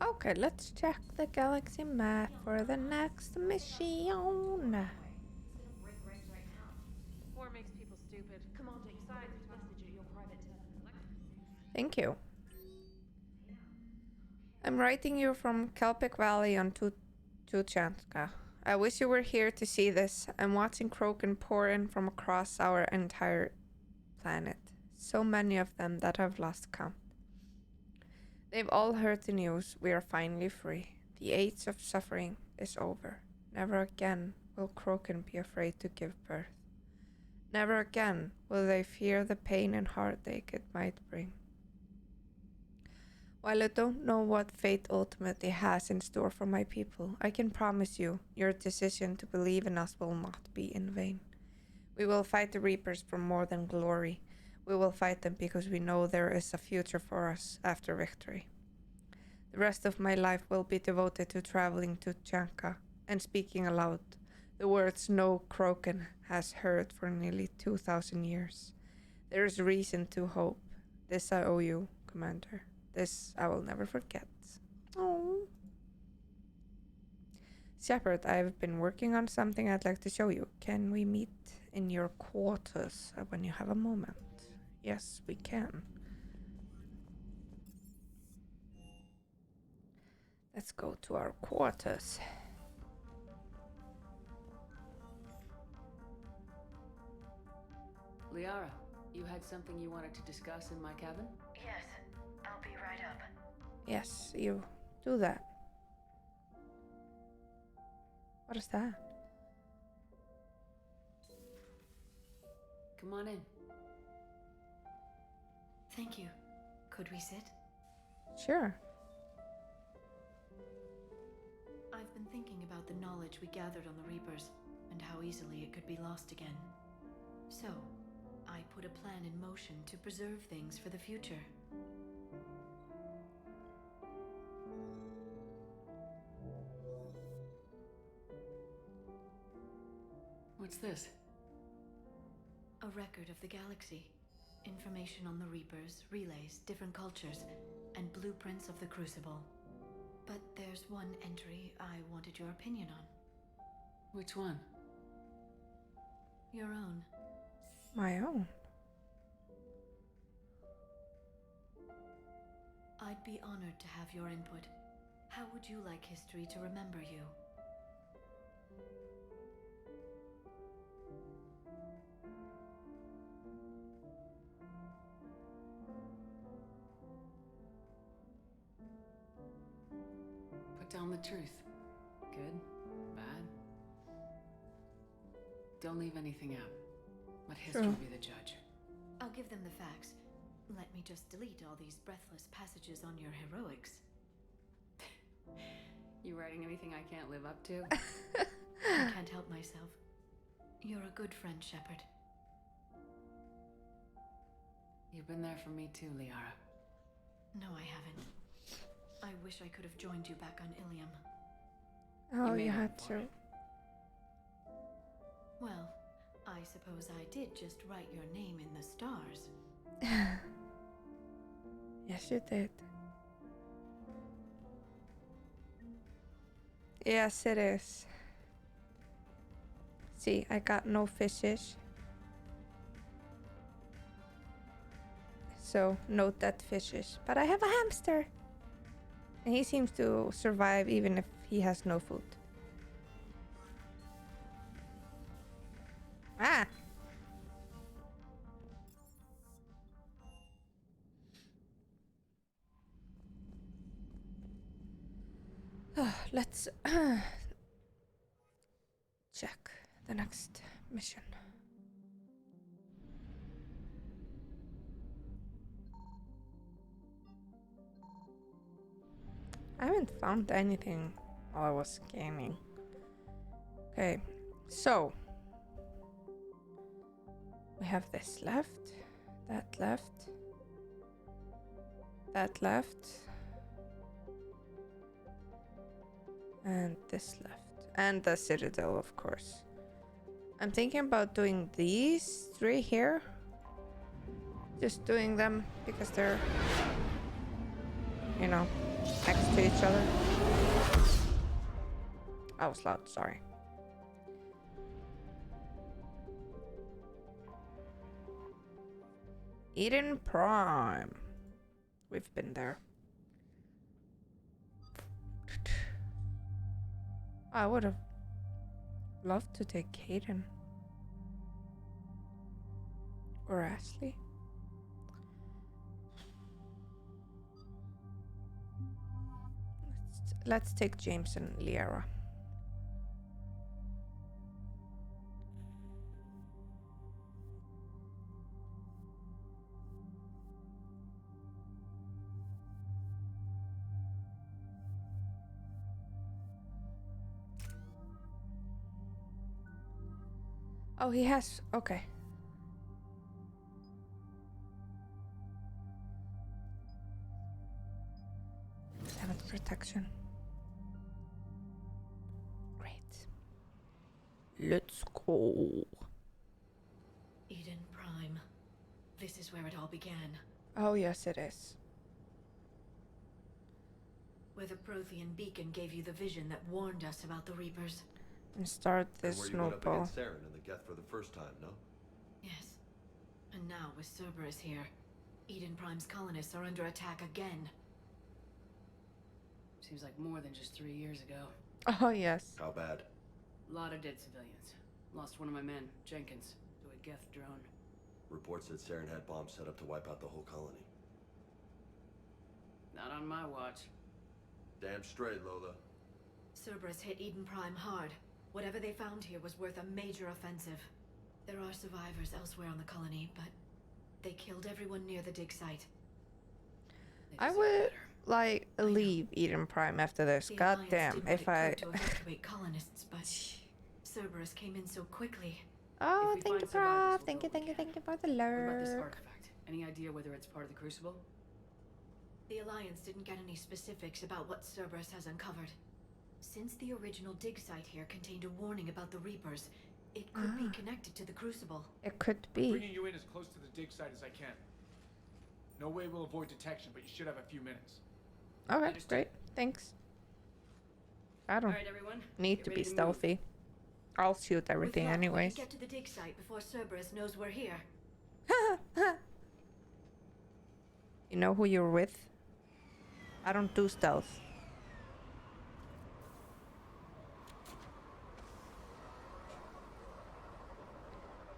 Okay, let's check the galaxy map for the next mission. War makes people stupid. Come on, take sides. Message at your private. Thank you. I'm writing you from Kelpic Valley on Tuchanka. I wish you were here to see this. I'm watching Kroken pour in from across our entire planet. So many of them that I've lost count. They've all heard the news. We are finally free. The age of suffering is over. Never again will Kroken be afraid to give birth. Never again will they fear the pain and heartache it might bring. While I don't know what fate ultimately has in store for my people, I can promise you, your decision to believe in us will not be in vain. We will fight the Reapers for more than glory. We will fight them because we know there is a future for us after victory. The rest of my life will be devoted to traveling to Chanka and speaking aloud the words no Kroken has heard for nearly 2,000 years. There is reason to hope. This I owe you, Commander. This I will never forget. Oh. Shepard, I've been working on something I'd like to show you. Can we meet in your quarters when you have a moment? Yes, we can. Let's go to our quarters. Liara, you had something you wanted to discuss in my cabin? Yes, I'll be right up. Yes, you do that. What is that? Come on in. Thank you. Could we sit? Sure. I've been thinking about the knowledge we gathered on the Reapers, and how easily it could be lost again. So, I put a plan in motion to preserve things for the future. What's this? A record of the galaxy. Information on the Reapers, relays, different cultures, and blueprints of the Crucible. But there's one entry I wanted your opinion on. Which one? Your own. My own. I'd be honored to have your input. How would you like history to remember you? Put down the truth. Good? Bad? Don't leave anything out. Let history True. be the judge. I'll give them the facts. Let me just delete all these breathless passages on your heroics. You writing anything I can't live up to? I can't help myself. You're a good friend, Shepard. You've been there for me too, Liara. No, I haven't. I wish I could have joined you back on Ilium. Oh, made you up had for to. it. Well, I suppose I did just write your name in the stars. Yes, you did. Yes, it is. See, I got no fishes. So, no dead fishes. But I have a hamster. And he seems to survive even if he has no food. Ah! Let's check the next mission. I haven't found anything while I was scanning. Okay, so we have this left, that left, that left, and this left, and the Citadel, of course. I'm thinking about doing these three here. Just doing them because they're, you know, next to each other. I was loud, sorry. Eden Prime. We've been there. I would have loved to take Kaden. Or Ashley. Let's take James and Liara. Oh, he has. Okay. 7th protection. Great. Let's go. Eden Prime. This is where it all began. Oh, yes, it is. Where the Prothean beacon gave you the vision that warned us about the Reapers. And start this And where you went up snowball. against Saren and the Geth for the first time, no? Yes. And now with Cerberus here, Eden Prime's colonists are under attack again. Seems like more than just 3 years ago. Oh, yes. How bad? A lot of dead civilians. Lost one of my men, Jenkins, to a Geth drone. Reports said Saren had bombs set up to wipe out the whole colony. Not on my watch. Damn straight, Lola. Cerberus hit Eden Prime hard. Whatever they found here was worth a major offensive. There are survivors elsewhere on the colony, but they killed everyone near the dig site. They I deserve would better. like leave Eden Prime after this. The God Alliance damn, did what if it I. could to evacuate colonists, but Cerberus came in so quickly. Oh, If we thank you, find survivors, Prof. we'll Thank you, go thank you, again. thank you for the What about this lurk. artifact? Any idea whether it's part of the Crucible? The Alliance didn't get any specifics about what Cerberus has uncovered. Since the original dig site here contained a warning about the Reapers, it could be connected to the Crucible. It could Bringing be. you in as close to the dig site as I can. No way we'll avoid detection, but you should have a few minutes. Okay, Understood. great. Thanks. I don't Alright, everyone. need get to ready be move. stealthy. I'll shoot With everything luck, we anyways. can get to the dig site before Cerberus knows we're here. You know who you're with? I don't do stealth.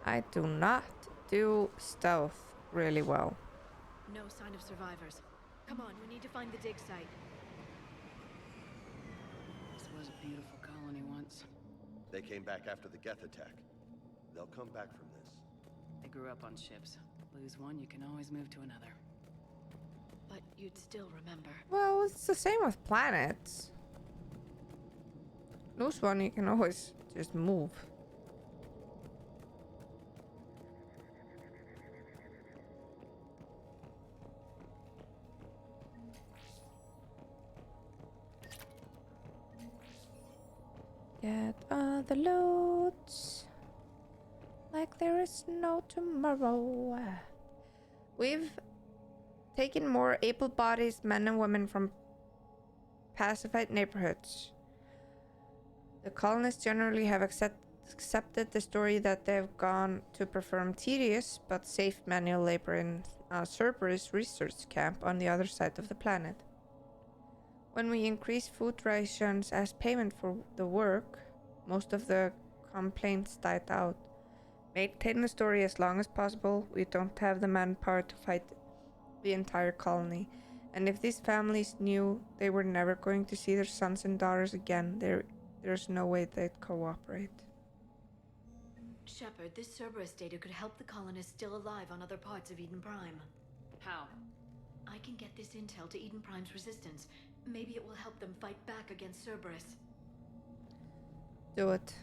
I do not do stealth really well. No sign of survivors. Come on, we need to find the dig site. This was a beautiful colony once. They came back after the Geth attack. They'll come back from this. I grew up on ships. Lose one, you can always move to another. But you'd still remember. Well, it's the same with planets. Lose one, you can always just move. Get all the loot like there is no tomorrow. We've taken more able-bodied men and women from pacified neighborhoods. The colonists generally have accepted the story that they've gone to perform tedious but safe manual labor in a Cerberus research camp on the other side of the planet. When we increase food rations as payment for the work, most of the complaints died out. Maintain the story as long as possible. We don't have the manpower to fight the entire colony. And if these families knew they were never going to see their sons and daughters again, there's no way they'd cooperate. Shepard, this Cerberus data could help the colonists still alive on other parts of Eden Prime. How? I can get this intel to Eden Prime's resistance. Maybe it will help them fight back against Cerberus. Do it.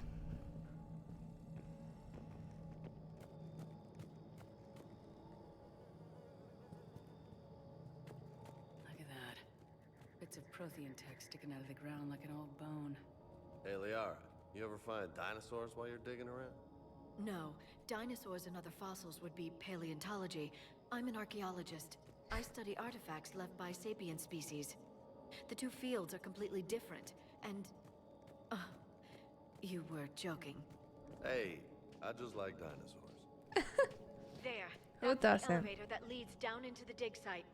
Look at that. Bits of Prothean tech sticking out of the ground like an old bone. Hey, Liara, you ever find dinosaurs while you're digging around? No, dinosaurs and other fossils would be paleontology. I'm an archaeologist. I study artifacts left by sapient species. The two fields are completely different, and... you were joking. Hey, I just like dinosaurs. There. Who That's the doesn't? elevator that leads down into the dig site.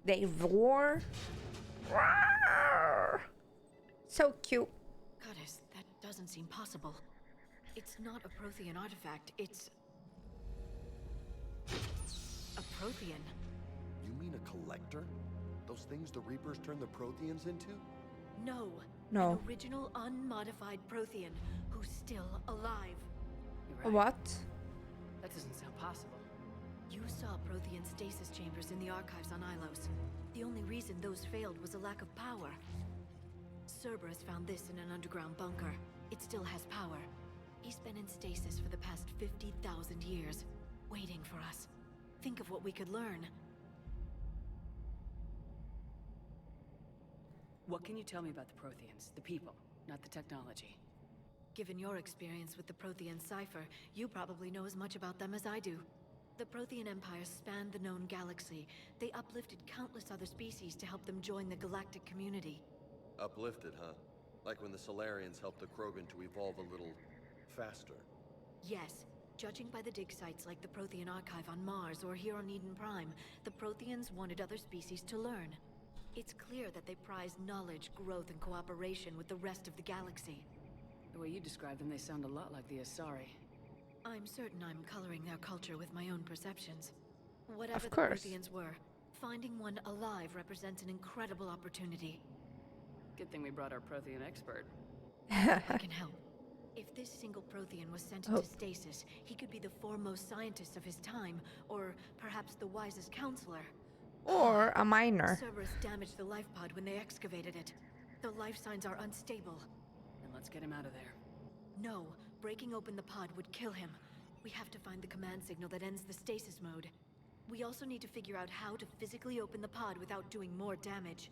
They roar. Roar. So cute. Goddess, that doesn't seem possible. It's not a Prothean artifact, it's... a Prothean. You mean a collector? Those things the Reapers turn the Protheans into? No. No. An original, unmodified Prothean who's still alive. You're right. What? That doesn't sound possible. You saw Prothean stasis chambers in the archives on Ilos. The only reason those failed was a lack of power. Cerberus found this in an underground bunker. It still has power. He's been in stasis for the past 50,000 years, waiting for us. Think of what we could learn. What can you tell me about the Protheans? The people, not the technology. Given your experience with the Prothean cipher, you probably know as much about them as I do. The Prothean Empire spanned the known galaxy. They uplifted countless other species to help them join the galactic community. Uplifted, huh? Like when the Solarians helped the Krogan to evolve a little faster. Yes. Judging by the dig sites like the Prothean Archive on Mars or here on Eden Prime, the Protheans wanted other species to learn. It's clear that they prize knowledge, growth, and cooperation with the rest of the galaxy. The way you describe them, they sound a lot like the Asari. I'm certain I'm coloring their culture with my own perceptions. Whatever Of the course. Protheans were, finding one alive represents an incredible opportunity. Good thing we brought our Prothean expert. I can help. If this single Prothean was sent into Oh. stasis, he could be the foremost scientist of his time, or perhaps the wisest counselor. Or a minor. Cerberus damaged the life pod when they excavated it. The life signs are unstable. Then let's get him out of there. No, breaking open the pod would kill him. We have to find the command signal that ends the stasis mode. We also need to figure out how to physically open the pod without doing more damage.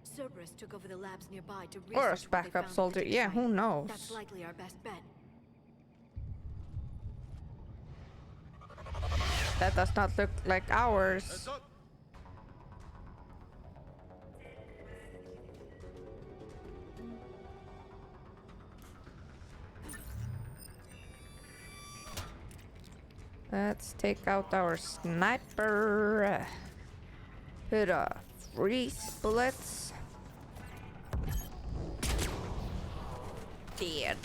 Cerberus took over the labs nearby to research Or a what they backup found at the soldier. dig Yeah, site. who knows? That's likely our best bet. That does not look like ours. Heads up! Let's take out our sniper. Put a freeze bullets. Dead.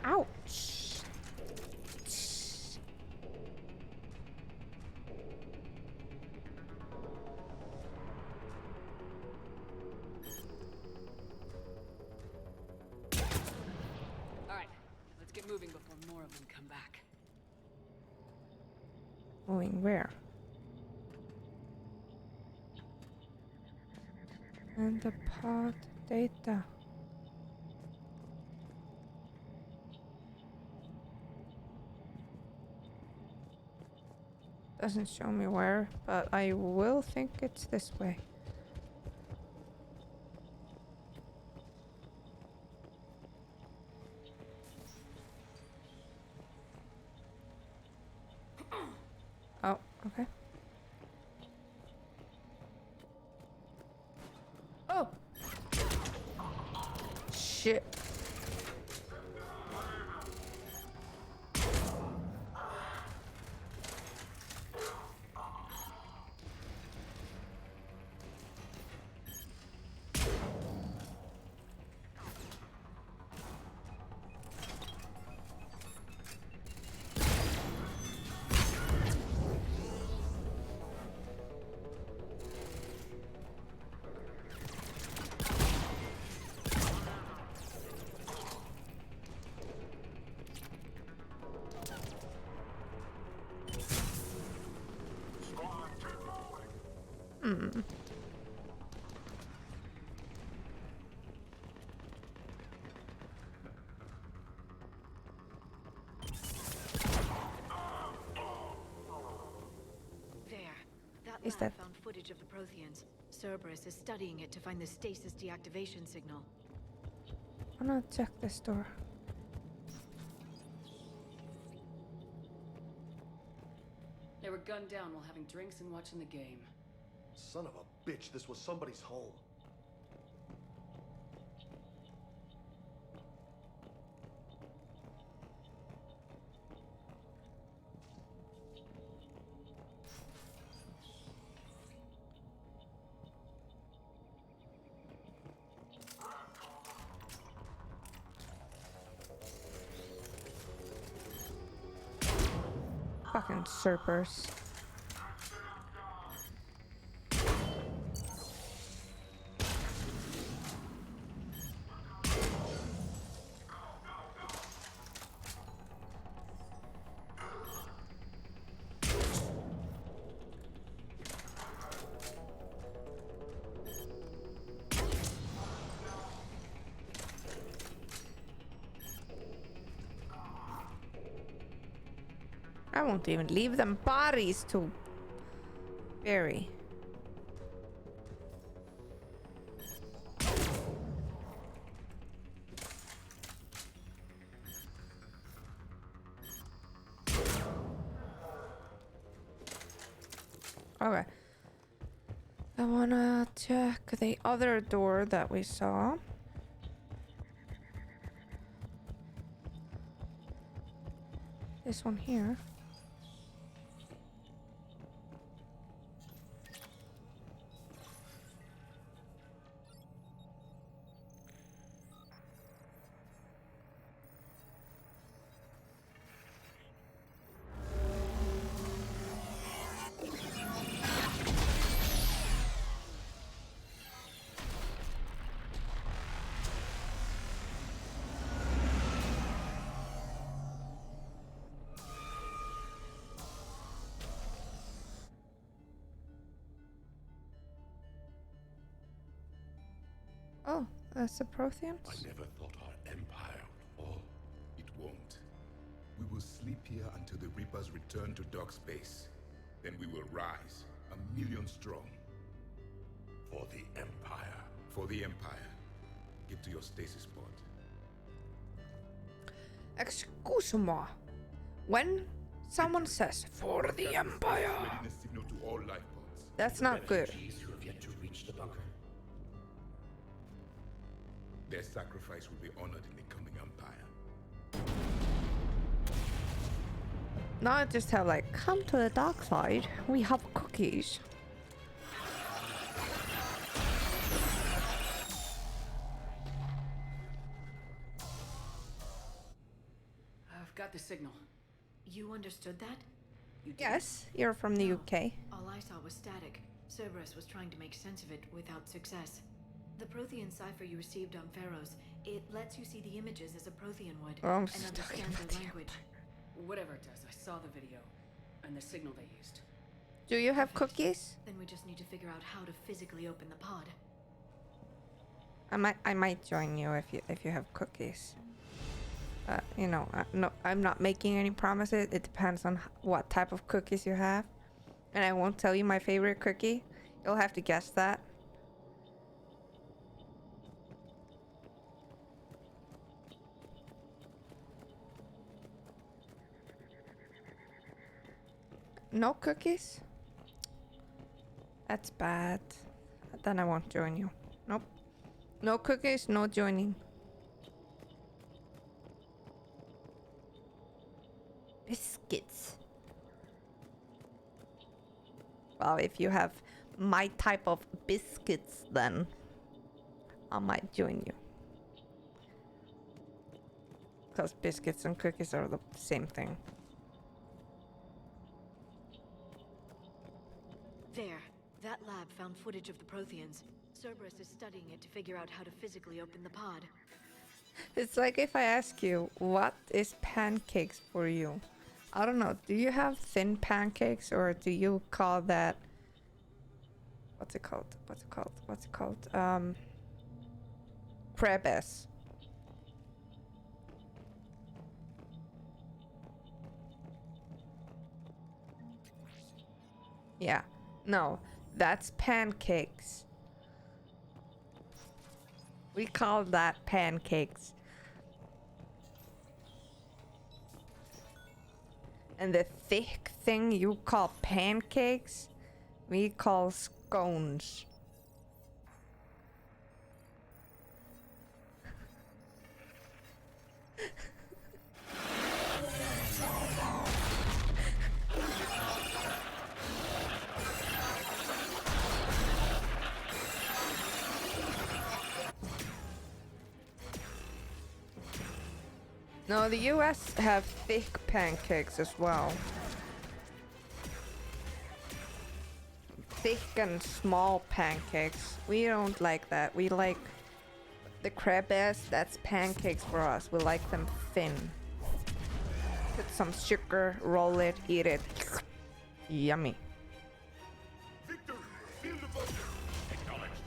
Ouch. All right, let's get moving before more of them come back. Moving where? And the pod data. Doesn't show me where, but I will think it's this way. Oh, okay. Oh! Shit. Hmm. There. That Is lab that- found footage of the Protheans. Cerberus is studying it to find the stasis deactivation signal. Why not check this door? They were gunned down while having drinks and watching the game. Son of a bitch, this was somebody's home. Fucking usurpers. I won't even leave them bodies to bury. Okay. I wanna check the other door that we saw. This one here. Oh, that's the Protheans? I never thought our empire would fall. It won't. We will sleep here until the Reapers return to dock space. Then we will rise, 1,000,000 strong. For the Empire. For the Empire. Get to your stasis pod. Excuse-moi. When someone says, for the Empire, Readiness signal to all life pods. that's not good. Refugees who have yet to reach the bunker. Their sacrifice will be honored in the coming Empire. Now I just have like, come to the dark side. We have cookies. I've got the signal. You understood that? You did? Yes, you're from the No. UK. All I saw was static. Cerberus was trying to make sense of it without success. The Prothean cipher you received on Pharaohs, it lets you see the images as a Prothean would Oh, I'm and stuck understand with their you. language. Whatever it does, I saw the video and the signal they used. Do you have cookies? Then we just need to figure out how to physically open the pod. I might join you if you have cookies. You know, no, I'm not making any promises. It depends on what type of cookies you have, and I won't tell you my favorite cookie. You'll have to guess that. No cookies? That's bad. Then I won't join you. Nope. No cookies, no joining. Biscuits. Well, if you have my type of biscuits, then I might join you. Because biscuits and cookies are the same thing. There. That lab found footage of the Protheans. Cerberus is studying it to figure out how to physically open the pod. It's like if I ask you, what is pancakes for you? I don't know. Do you have thin pancakes or do you call that... What's it called? Crepes. Yeah. No, that's pancakes. We call that pancakes. And the thick thing you call pancakes, we call scones. No, the US have thick pancakes as well. Thick and small pancakes. We don't like that. We like the crabes. That's pancakes for us. We like them thin. Put some sugar, roll it, eat it. Yummy. Victory! Seal the bunker! Acknowledged.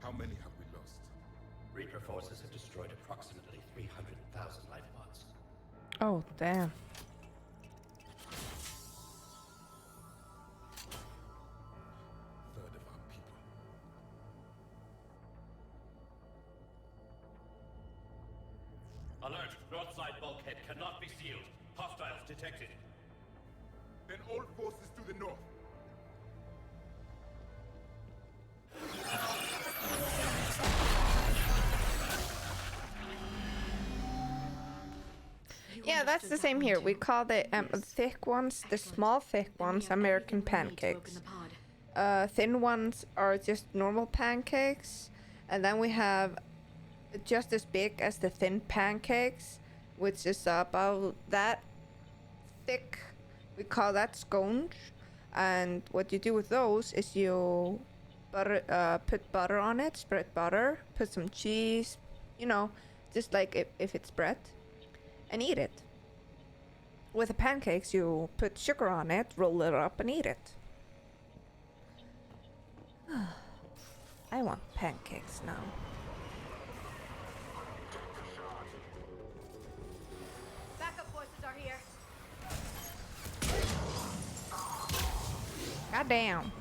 How many have we lost? Reaper forces have destroyed approximately 300,000 life pods. Oh, damn. Third of our people. Alert! North side bulkhead cannot be sealed. Hostiles detected. Then all forces to the north. Yeah, that's the same here. We call the thick ones, the small thick ones, American pancakes. Thin ones are just normal pancakes. And then we have just as big as the thin pancakes, which is about that thick. We call that scones. And what you do with those is you put butter on it, spread butter, put some cheese, you know, just like if it's bread, and eat it. With the pancakes, you put sugar on it, roll it up, and eat it. I want pancakes now. Backup forces are here. Goddamn.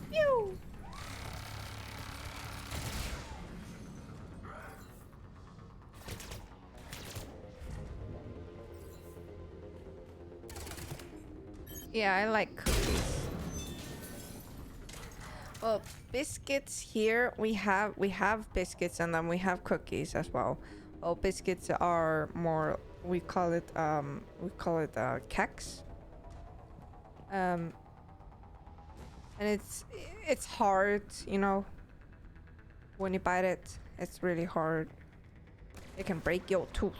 Pew! Yeah, I like cookies. Well, biscuits here we have biscuits and then we have cookies as well. Well, biscuits are more we call it keks. And it's hard, you know. When you bite it, it's really hard. It can break your tooth.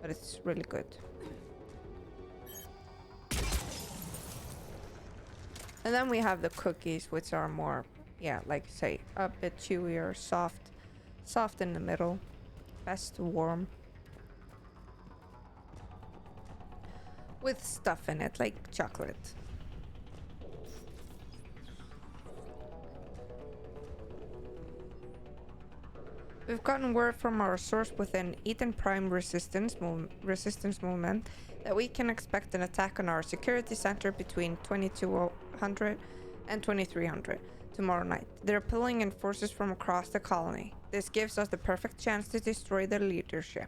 But it's really good. And then we have the cookies, which are more, yeah, like say, a bit chewier, soft in the middle, best warm. With stuff in it, like chocolate. We've gotten word from our source within Eden Prime resistance movement that we can expect an attack on our security center between 2200 and 2300 tomorrow night. They're pulling in forces from across the colony. This gives us the perfect chance to destroy their leadership.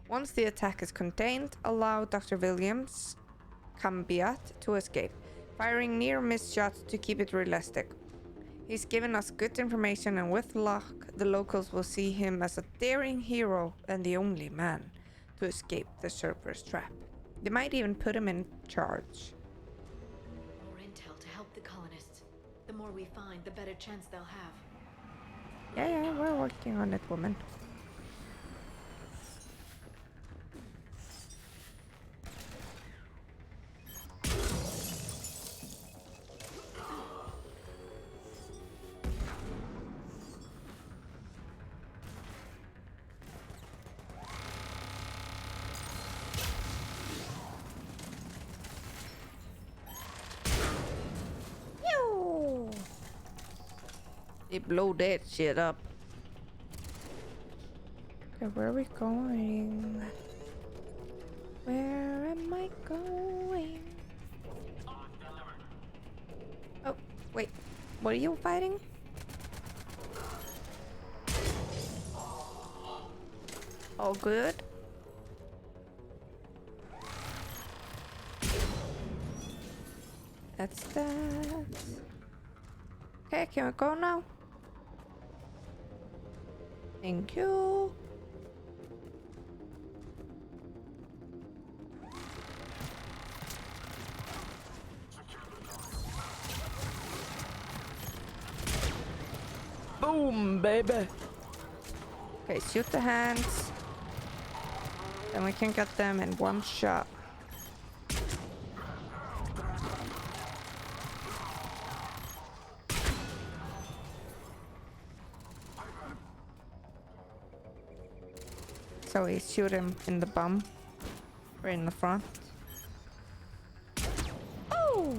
Once the attack is contained, allow Dr. Williams Cambiat to escape, firing near-miss shots to keep it realistic. He's given us good information, and with luck, the locals will see him as a daring hero and the only man to escape the Cerberus trap. They might even put him in charge. The more we find, the better chance they'll have. Yeah, we're working on it, woman. Pew! They blow that shit up. Okay, where are we going? Where am I going? Oh, wait. What are you fighting? All good? That's that. Okay, can we go now? Thank you. Boom, baby. Okay, shoot the hands. Then we can get them in one shot. So we shoot him in the bum or in the front. Oh!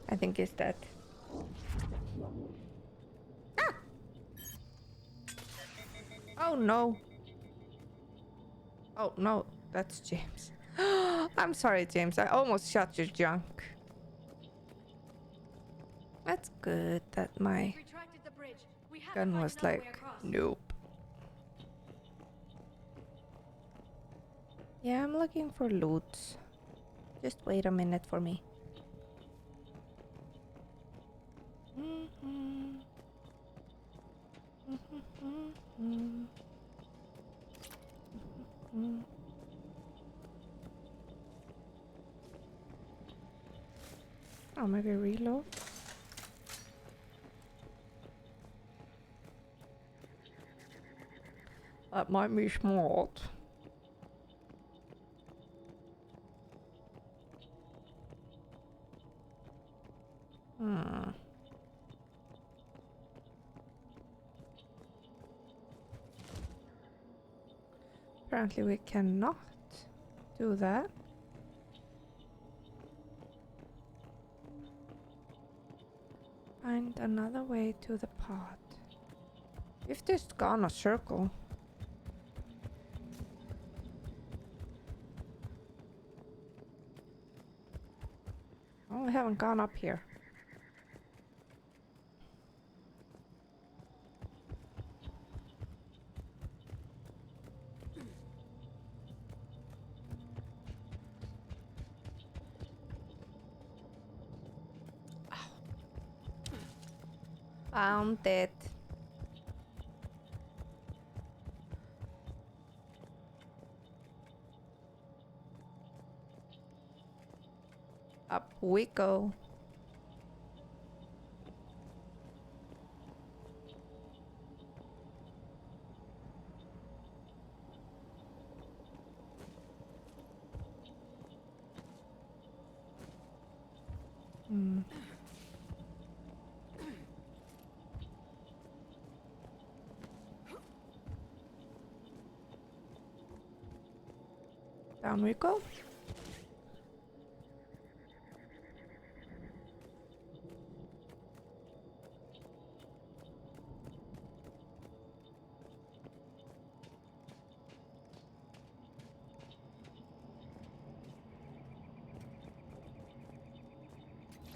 I think it's that. Ah! Oh no. Oh no, that's James. I'm sorry, James. I almost shot your junk. That's good that my Retracted the bridge. We have to gun find was another way like, across. nope. Yeah, I'm looking for loot. Just wait a minute for me. Oh, maybe reload. That might be smart. Apparently we cannot do that. Find another way to the pod. We've just gone a circle. Oh, we haven't gone up here. Found it. Up we go. Down we go.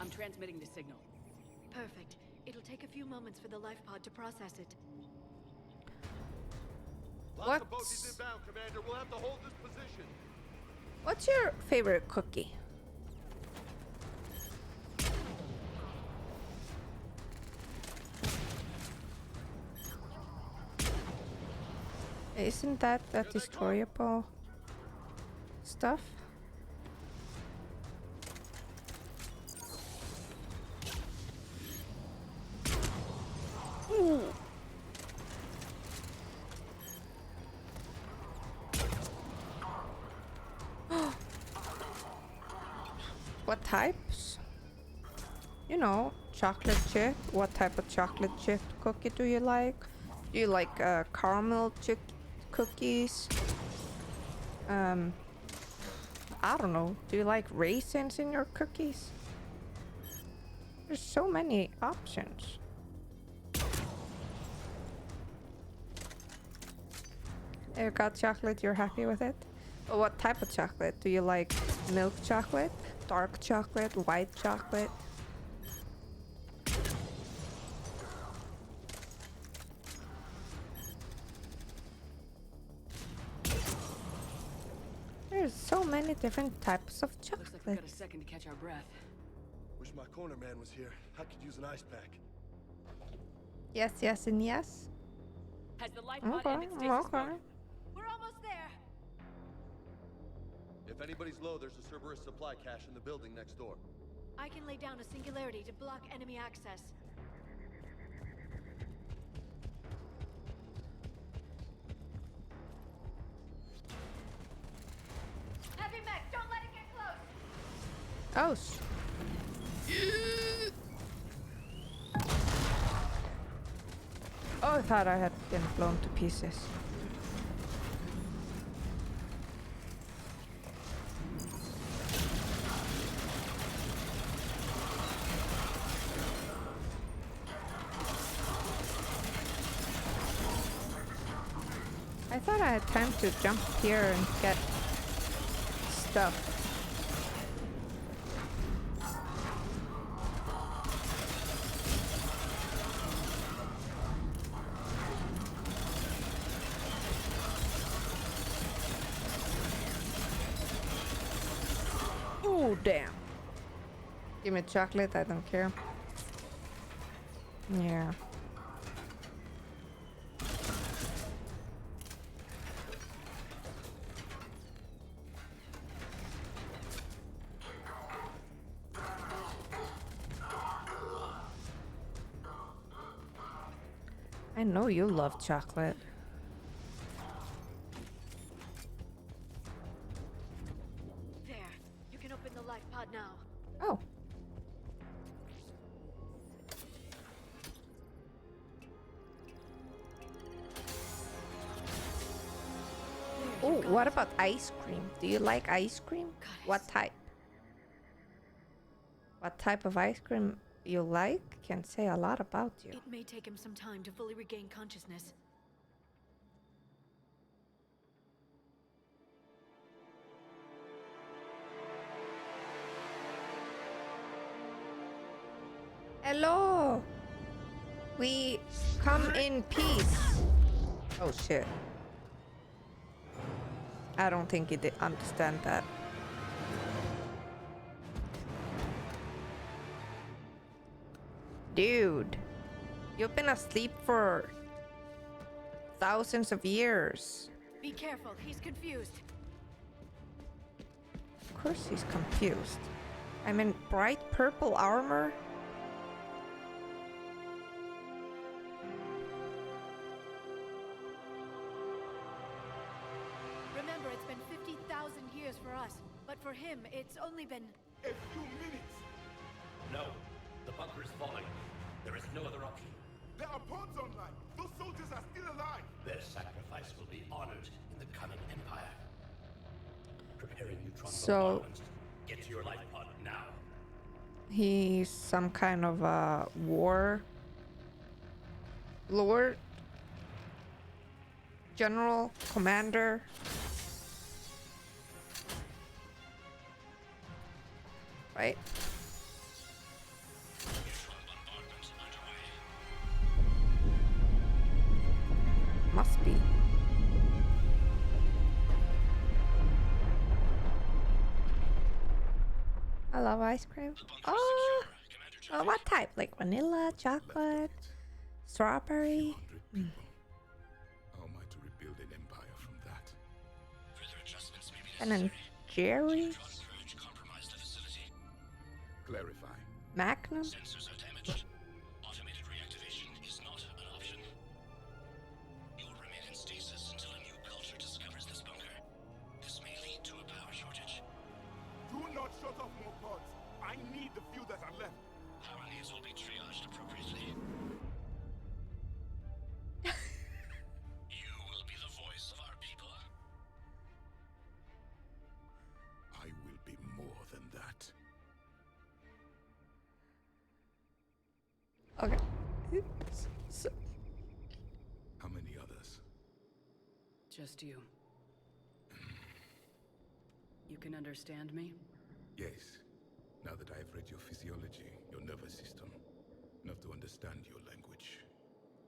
I'm transmitting the signal. Perfect. It'll take a few moments for the life pod to process it. Lots of bogies inbound, Commander. We'll have to hold this position. What's your favorite cookie? Isn't that destroyable stuff? Ooh. What types? You know, chocolate chip. What type of chocolate chip cookie do you like? Do you like caramel chip cookies? I don't know. Do you like raisins in your cookies? There's so many options. You got chocolate, you're happy with it? Well, what type of chocolate? Do you like milk chocolate, dark chocolate, white chocolate? There's so many different types of chocolate. Looks like we got a second to catch our breath. Wish my corner man was here. I could use an ice pack. Yes, yes, and yes. Has the life pod Okay, ended stasis okay. mode? We're almost there. If anybody's low, there's a Cerberus supply cache in the building next door. I can lay down a singularity to block enemy access. Heavy mech, don't let it get close. Oh, oh, I thought I had been blown to pieces. I thought I had time to jump here and get stuff. Oh, damn. Give me chocolate, I don't care. Yeah. I know you love chocolate. There. You can open the life pod now. Oh. Oh, what about ice cream? Do you like ice cream? What type? What type of ice cream you like can say a lot about you. It may take him some time to fully regain consciousness. Hello. We come in peace. Oh shit. I don't think he did understand that. Dude, you've been asleep for thousands of years. Be careful, he's confused. Of course he's confused. I'm in bright purple armor. Remember, it's been 50,000 years for us, but for him, it's only been... A few minutes! No, the bunker is falling. There is no other option. There are pods online! Those soldiers are still alive! Their sacrifice will be honored in the coming empire. Preparing neutron So- bombardment. Get to your life pod now. He's some kind of a war lord, general, commander. Right? Must be. I love ice cream. Oh, what type? Like vanilla, chocolate, strawberry? 100 people. How am I to rebuild an empire? Ben and Jerry? Clarify. Magnum? Sensors are damaged. Automated reactivation is not an option. You will remain in stasis until a new culture discovers this bunker. This may lead to a power shortage. Do not shut off more pods. I need the few that are left. Power needs will be triaged appropriately. You will be the voice of our people. I will be more than that. Okay. So, How many others? Just you. You can understand me? Yes. Now that I've read your physiology, your nervous system, enough to understand your language.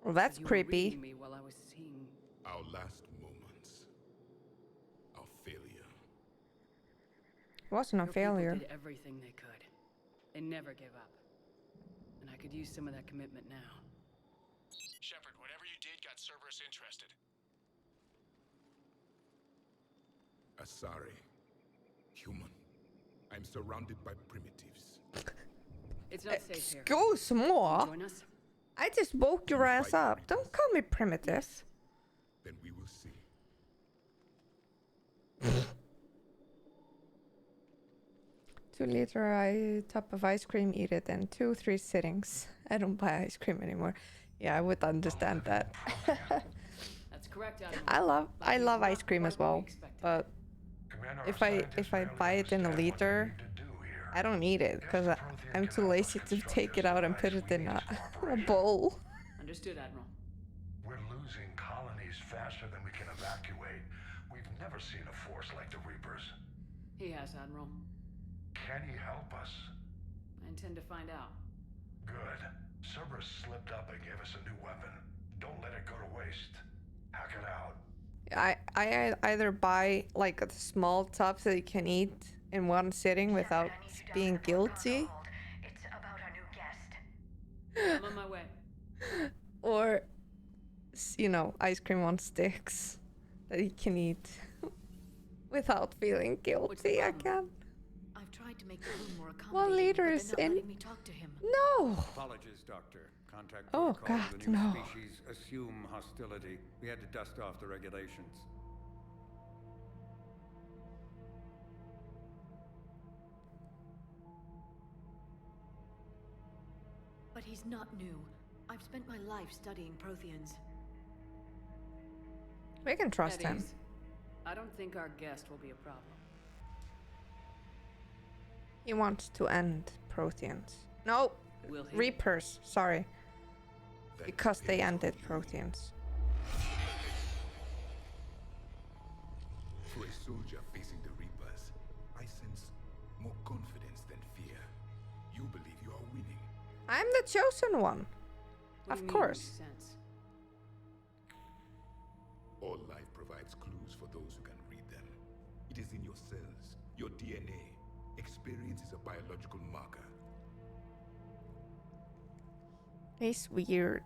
well, that's You were creepy. reading me while I was seeing. Our last moments. Our failure. Wasn't a Your failure. people did everything they could. They never gave up. And I could use some of that commitment now. Shepard, whatever you did got Cerberus interested. Asari. Human. I'm surrounded by primitives. It's not safe here. Excuse more. Join us? I just woke your ass fight up. Don't call me primitive. Then we will see. 2 liter top of ice cream, eat it in 2-3 sittings. I don't buy ice cream anymore. Yeah, I would understand that. That's correct, Admiral. I love ice cream as well, but Commander, if our I scientists buy barely it in a understand what they liter, need to do here. I don't eat it because I'm too lazy to take it out and put it in a bowl. Understood, Admiral. We're losing colonies faster than we can evacuate. We've never seen a force like the Reapers. He has, Admiral. Can he help us? I intend to find out. Good. Cerberus slipped up and gave us a new weapon. Don't let it go to waste. Hack it out. I either buy like a small tub that you can eat in one sitting without being guilty, It's about our new guest. I'm on my way. or ice cream on sticks that you can eat without feeling guilty. I problem? can. I've tried to make the room more accommodating, Well, leader but is they're not in. letting me talk to him. No. Apologies, Doctor. Contact Oh, protocol God, of the new no. species assume hostility. We had to dust off the regulations. But he's not new. I've spent my life studying Protheans. We can trust At him. ease. I don't think our guest will be a problem. He wants to end Protheans. No, Will he? Reapers. Sorry, That because they depends on ended you. Protheans. For a soldier facing the Reapers, I sense more confidence than fear. You believe you are winning. I'm the chosen one. What Of do you mean, course. makes sense? All life provides clues for those who can read them. It is in your cells, your DNA. Experience is a biological marker. He's weird.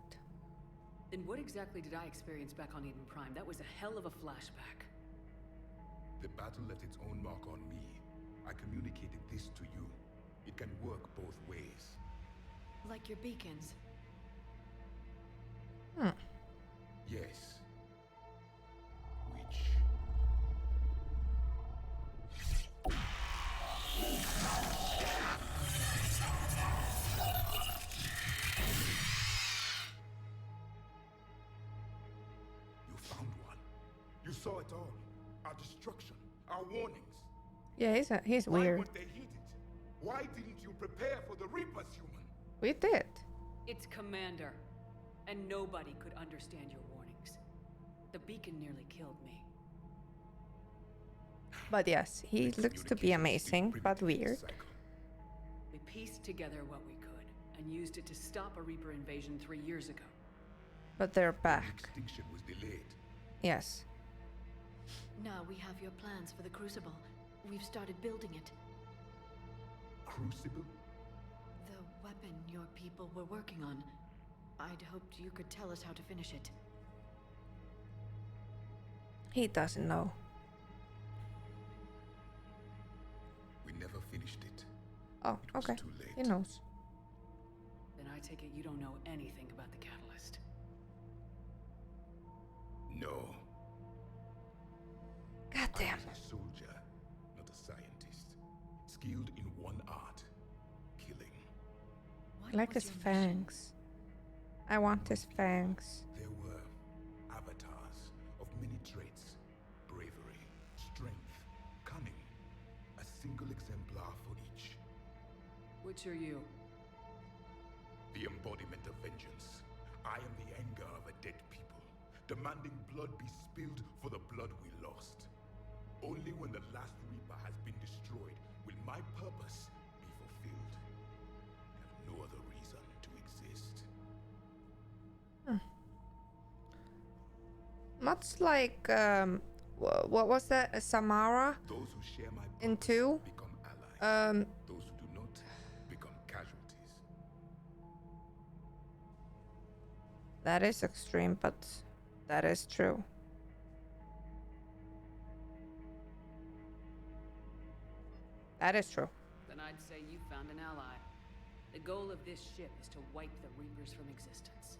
Then what exactly did I experience back on Eden Prime? That was a hell of a flashback. The battle left its own mark on me. I communicated this to you. It can work both ways. Like your beacons. Yes. Which... You found one. You saw it all. Our destruction, our warnings. Yeah, he's Why weird. weren't they heeded? Why didn't you prepare for the Reapers, human? We did. It's Commander. And nobody could understand your warnings. The beacon nearly killed me. But yes, he The looks to be communication amazing, speed but primitive weird. cycle. We pieced together what we could and used it to stop a Reaper invasion 3 years ago. But they're The back. extinction was delayed. Yes. Now we have your plans for the Crucible. We've started building it. Crucible? The weapon your people were working on. I'd hoped you could tell us how to finish it. He doesn't know. finished it. Oh, It was okay. too late. He knows. Then I take it you don't know anything about the catalyst. No. I Goddamn. was a soldier, not a scientist. Skilled in one art, killing. What I like was his your mission? fangs. I want his fangs. There were avatars of many traits. Bravery, strength, cunning. A single exemplar for each. Which are you? The embodiment of vengeance. I am the anger of a dead people, demanding blood be spilled for the blood we lost. Only when the last Reaper has been destroyed will my purpose be fulfilled. I have no other reason to exist. Much like what was that? A Samara Those who share my in purpose 2? become allies. Um, Those who do not become casualties. that is extreme, but that is true. That is true. Then I'd say you found an ally. The goal of this ship is to wipe the Reapers from existence.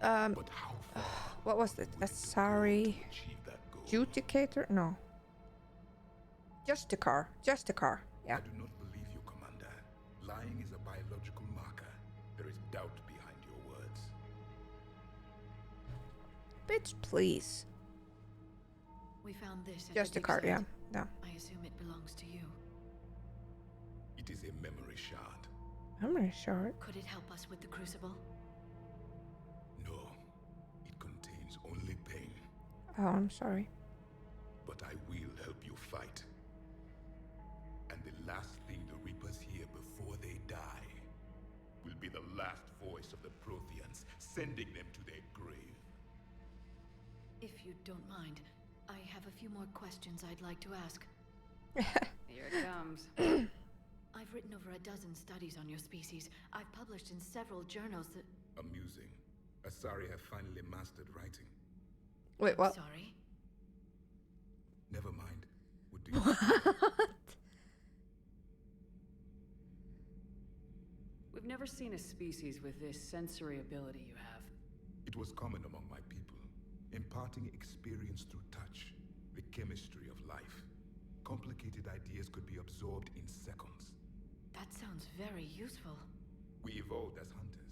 But how far What was it? Asari to achieve that goal? Judicator? No. Just a car. Just a car. Yeah. I do not believe you, Commander. Lying is a biological marker. There is doubt behind your words. Bitch, please. We found this at Just the a car. dig Yeah. site. Yeah. I assume it belongs to you. It is a memory shard. I'm really short. Could it help us with the crucible? No, it contains only pain. Oh, I'm sorry. But I will help you fight. And the last thing the Reapers hear before they die will be the last voice of the Protheans, sending them to their grave. If you don't mind, I have a few more questions I'd like to ask. Here it comes. I've written over a dozen studies on your species. I've published in several journals that... Amusing. Asari have finally mastered writing. Wait, what? Sorry? Never mind. What do you... What? We've never seen a species with this sensory ability you have. It was common among my people, imparting experience through touch, the chemistry of life. Complicated ideas could be absorbed in seconds. That sounds very useful. We evolved as hunters.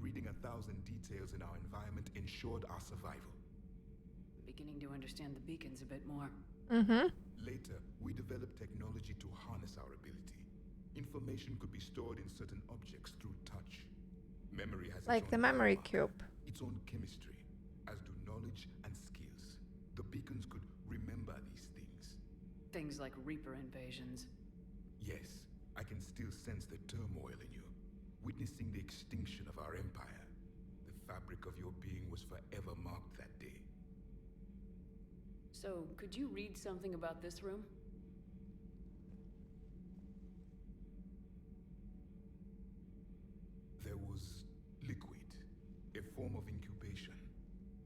Reading 1,000 details in our environment ensured our survival. Beginning to understand the beacons a bit more. Mm-hmm. Later, we developed technology to harness our ability. Information could be stored in certain objects through touch. Memory has Like its the own memory biomarker, cube. its own chemistry, as do knowledge and skills. The beacons could remember these things. Things like Reaper invasions. Yes, I can still sense the turmoil in you, witnessing the extinction of our empire. The fabric of your being was forever marked that day. So, could you read something about this room? There was liquid, a form of incubation.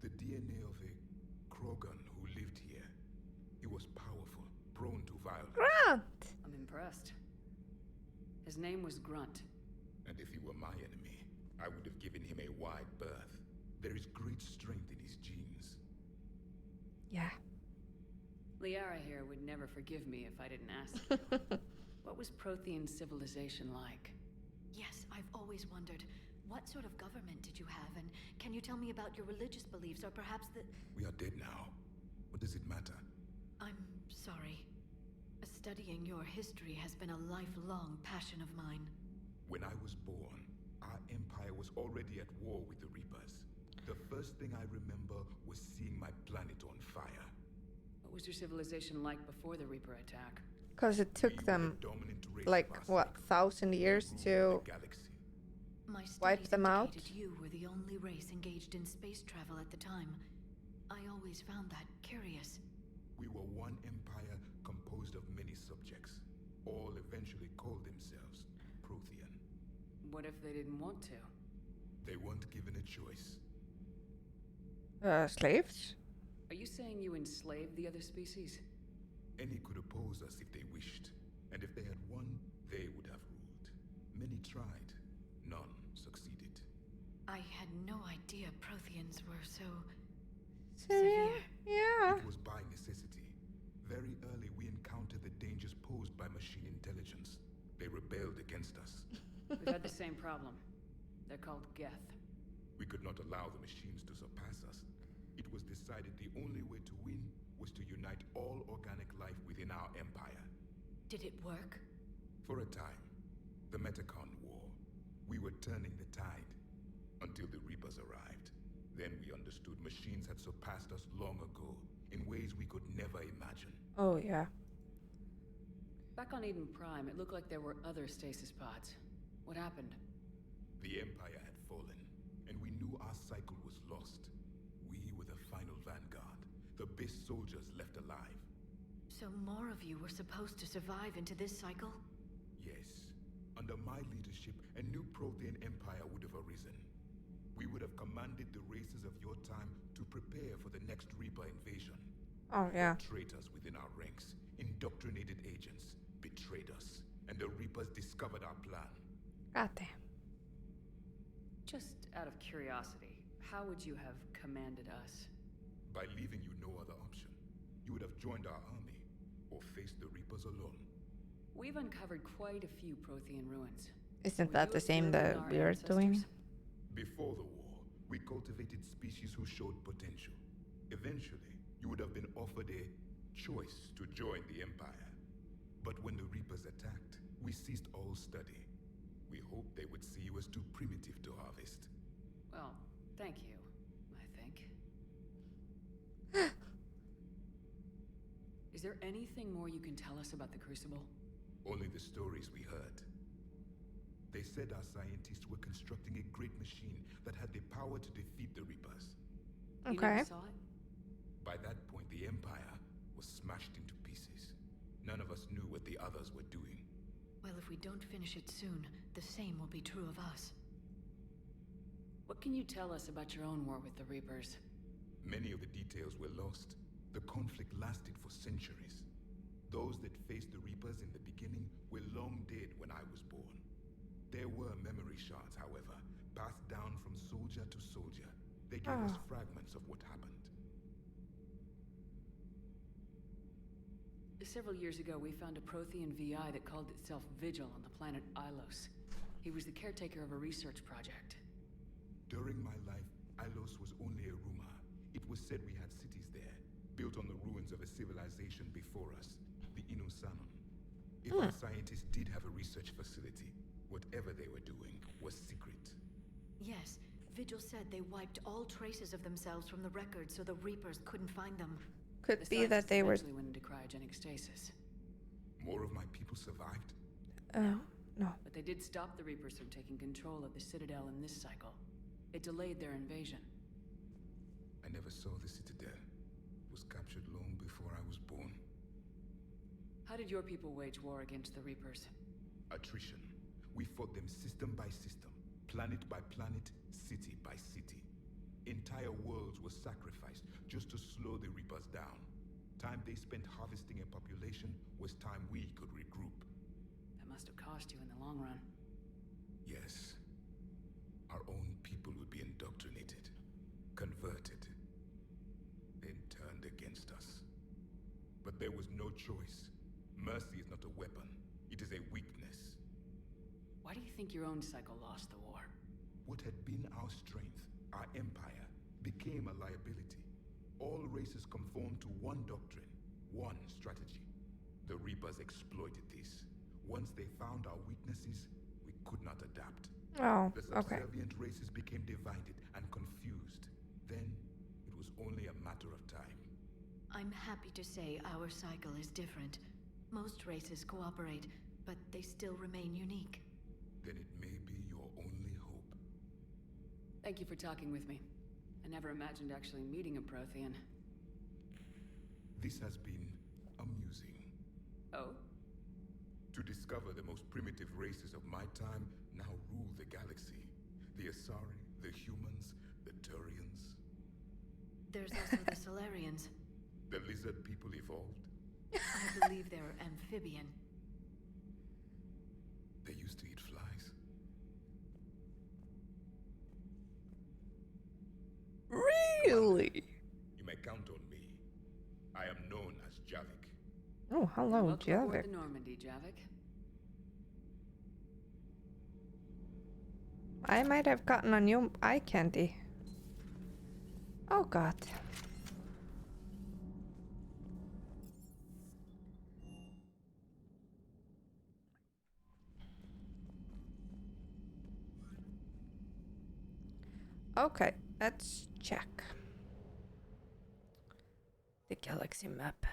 The DNA of a Krogan who lived here. He was powerful, prone to violence. Grant! I'm impressed. His name was Grunt. And if he were my enemy, I would have given him a wide berth. There is great strength in his genes. Yeah. Liara here would never forgive me if I didn't ask. What was Prothean civilization like? Yes, I've always wondered, what sort of government did you have, and can you tell me about your religious beliefs, or perhaps the... We are dead now. What does it matter? I'm sorry. Studying your history has been a lifelong passion of mine. When I was born, our empire was already at war with the Reapers. The first thing I remember was seeing my planet on fire. What was your civilization like before the Reaper attack? Because it took We were them, the dominant race like, of our what, cycle. 1,000 years We to... ruled the galaxy. My Wipe studies them out? indicated you were the only race engaged in space travel at the time. I always found that curious. We were one empire composed of many subjects. All eventually called themselves Prothean. What if they didn't want to? They weren't given a choice. Slaves? Are you saying you enslaved the other species? Any could oppose us if they wished, And if they had won, they would have ruled. Many tried. None succeeded. I had no idea Protheans were so Severe? Yeah. It was by necessity. Very early, we encountered the dangers posed by machine intelligence. They rebelled against us. We've had the same problem. They're called Geth. We could not allow the machines to surpass us. It was decided the only way to win was to unite all organic life within our empire. Did it work? For a time, the Metacon War, we were turning the tide until the Reapers arrived. Then we understood machines had surpassed us long ago in ways we could never imagine. Oh, yeah. Back on Eden Prime, it looked like there were other stasis pods. What happened? The Empire had fallen, and we knew our cycle was lost. We were the final vanguard, the best soldiers left alive. So more of you were supposed to survive into this cycle? Yes. Under my leadership, a new Prothean empire would have arisen. We would have commanded the races of your time to prepare for the next Reaper invasion. Oh, yeah. Traitors within our ranks, indoctrinated agents, betrayed us, and the Reapers discovered our plan. Goddamn. Just out of curiosity, how would you have commanded us? By leaving you no other option. You would have joined our army, or faced the Reapers alone. We've uncovered quite a few Prothean ruins. Isn't Were that you the same observing that our we're doing? ancestors? Before the war, we cultivated species who showed potential. Eventually, you would have been offered a choice to join the Empire. But when the Reapers attacked, we ceased all study. We hoped they would see you as too primitive to harvest. Well, thank you, I think. Is there anything more you can tell us about the Crucible? Only the stories we heard. They said our scientists were constructing a great machine that had the power to defeat the Reapers. You Okay. never saw it? By that point, the Empire was smashed into pieces. None of us knew what the others were doing. Well, if we don't finish it soon, the same will be true of us. What can you tell us about your own war with the Reapers? Many of the details were lost. The conflict lasted for centuries. Those that faced the Reapers in the beginning were long dead when I was born. There were memory shards, however, passed down from soldier to soldier. They gave us fragments of what happened. Several years ago, we found a Prothean VI that called itself Vigil on the planet Ilos. He was the caretaker of a research project. During my life, Ilos was only a rumor. It was said we had cities there, built on the ruins of a civilization before us, the Inusanon. If our scientists did have a research facility, whatever they were doing was secret. Yes, Vigil said they wiped all traces of themselves from the records so the Reapers couldn't find them. Could The be that scientists they were. eventually went into cryogenic stasis, More of my people survived. Oh, no. but they did stop the Reapers from taking control of the Citadel in this cycle. It delayed their invasion. I never saw the Citadel. It was captured long before I was born. How did your people wage war against the Reapers? Attrition. We fought them system by system, planet by planet, city by city. Entire worlds were sacrificed just to slow the Reapers down. Time they spent harvesting a population was time we could regroup. That must have cost you in the long run. Yes. Our own people would be indoctrinated, converted, then turned against us. But there was no choice. Mercy is not a weapon. It is a weakness. Why do you think your own cycle lost the war? What had been our strength, our empire, became a liability. All races conformed to one doctrine, one strategy. The Reapers exploited this. Once they found our weaknesses, we could not adapt. Oh, The okay. subservient races became divided and confused. Then, it was only a matter of time. I'm happy to say our cycle is different. Most races cooperate, but they still remain unique. Then it may be your only hope. Thank you for talking with me. I never imagined actually meeting a Prothean. This has been amusing. Oh? To discover the most primitive races of my time now rule the galaxy. The Asari, the humans, the Turians. There's also the Solarians. The lizard people evolved. I believe they're amphibian. Really? You may count on me. I am known as Javik. Oh, hello, Welcome aboard Javik. the Normandy, Javik. I might have gotten a new eye candy. Oh god. Okay, let's check the galaxy map.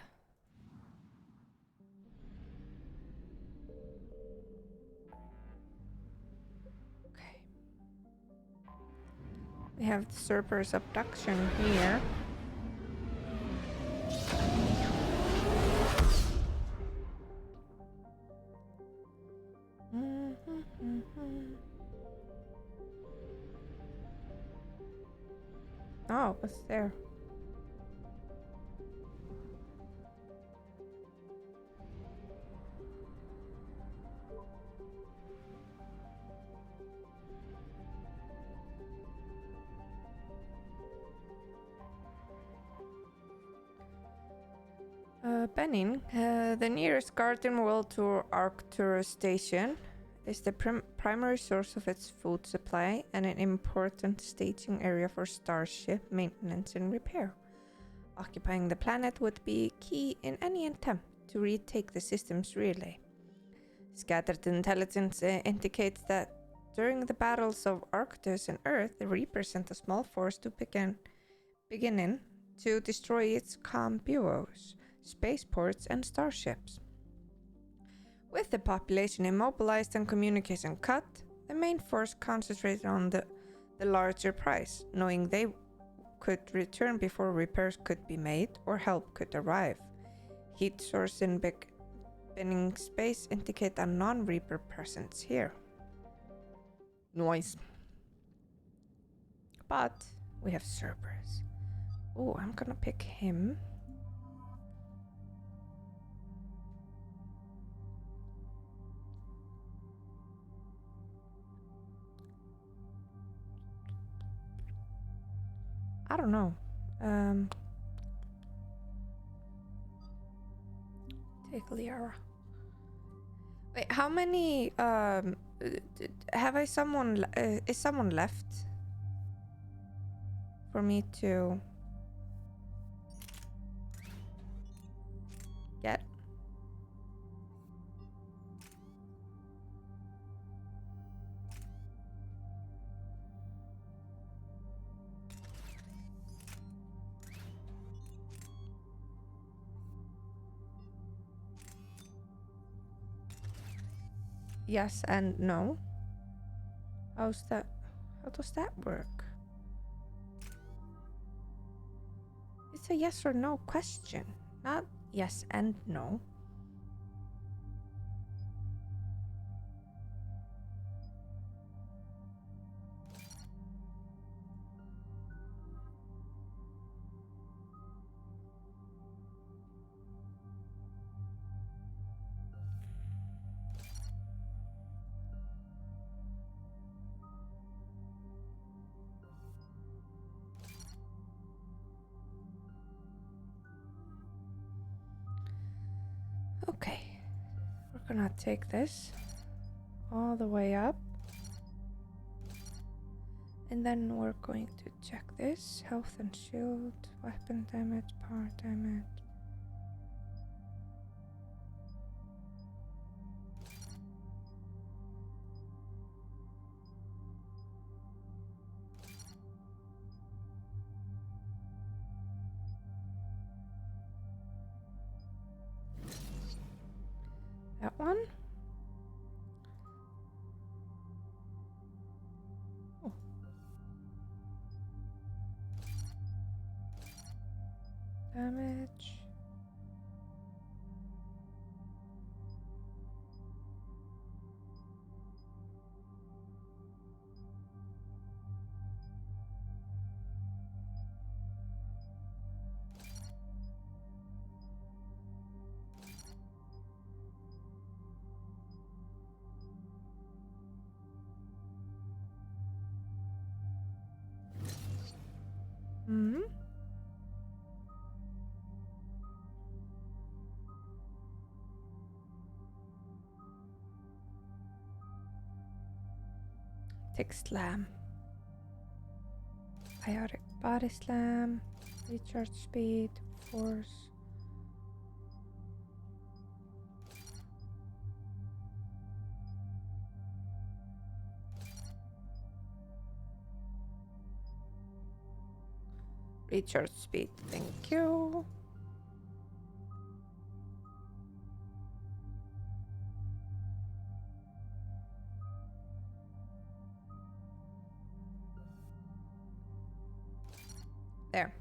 Okay. We have the Cerberus abduction here. Oh, what's there? Benning, the nearest garden world to Arcturus Station, is the primary source of its food supply and an important staging area for starship maintenance and repair. Occupying the planet would be key in any attempt to retake the system's relay. Scattered intelligence indicates that during the battles of Arcturus and Earth, the Reapers sent a small force to begin in to destroy its comm bureaus, spaceports, and starships. With the population immobilized and communication cut, the main force concentrated on the larger prize, knowing they could return before repairs could be made or help could arrive. Heat source in Benning space indicate a non-Reaper presence here. Noise. But we have Cerberus. Oh, I'm gonna pick him. I don't know. Take Liara. Wait, how many have I someone is someone left for me to get? Yes and no. How's that? How does that work? It's a yes or no question, not yes and no. Okay, we're gonna take this all the way up. And then we're going to check this. Health and shield, weapon damage, power damage. That one. Oh. Damage. Hmm. Tick slam. Biotic body slam. Recharge speed. Force. Recharge speed. Thank you. There.